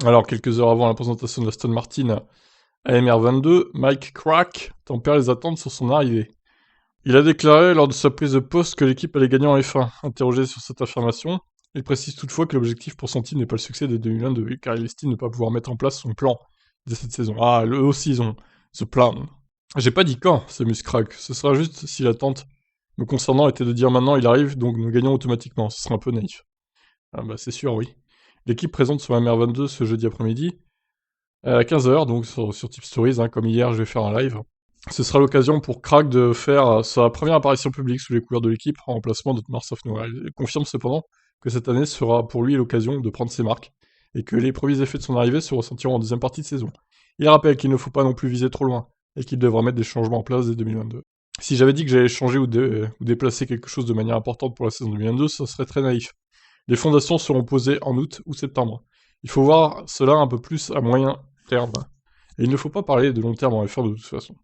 Alors, quelques heures avant la présentation de l'Aston Martin AMR22, Mike Crack tempère les attentes sur son arrivée. Il a déclaré lors de sa prise de poste que l'équipe allait gagner en F1. Interrogé sur cette affirmation, il précise toutefois que l'objectif pour son team n'est pas le succès de 2022, car il estime ne pas pouvoir mettre en place son plan dès cette saison. Ah, eux aussi, ils ont ce plan. J'ai pas dit quand, c'est Muscrack. Ce sera juste si l'attente me concernant était de dire maintenant il arrive, donc nous gagnons automatiquement. Ce serait un peu naïf. Ah bah c'est sûr, oui. L'équipe présente sur MR22 ce jeudi après-midi, à 15h, donc sur Tip Stories, comme hier, je vais faire un live. Ce sera l'occasion pour Crack de faire sa première apparition publique sous les couleurs de l'équipe en remplacement de Mars of Nowhere. Il confirme cependant que cette année sera pour lui l'occasion de prendre ses marques et que les premiers effets de son arrivée se ressentiront en deuxième partie de saison. Il rappelle qu'il ne faut pas non plus viser trop loin et qu'il devra mettre des changements en place dès 2022. Si j'avais dit que j'allais changer ou déplacer quelque chose de manière importante pour la saison 2022, ce serait très naïf. Les fondations seront posées en août ou septembre. Il faut voir cela un peu plus à moyen terme. Et il ne faut pas parler de long terme en F1 de toute façon.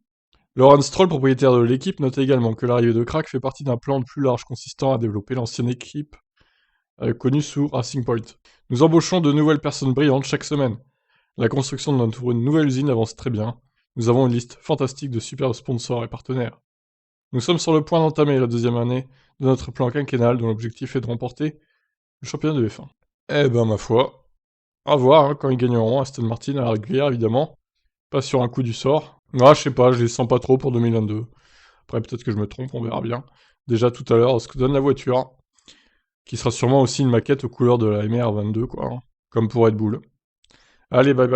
Lawrence Stroll, propriétaire de l'équipe, note également que l'arrivée de Crack fait partie d'un plan plus large consistant à développer l'ancienne équipe connue sous Racing Point. Nous embauchons de nouvelles personnes brillantes chaque semaine. La construction de notre nouvelle usine avance très bien. Nous avons une liste fantastique de superbes sponsors et partenaires. Nous sommes sur le point d'entamer la deuxième année de notre plan quinquennal dont l'objectif est de remporter le championnat de F1. Eh ben ma foi, à voir quand ils gagneront Aston Martin à la régulière évidemment, pas sur un coup du sort. Ah je sais pas, je les sens pas trop pour 2022. Après peut-être que je me trompe, on verra bien. Déjà tout à l'heure, ce que donne la voiture, qui sera sûrement aussi une maquette aux couleurs de la MR22 quoi, comme pour Red Bull. Allez bye bye.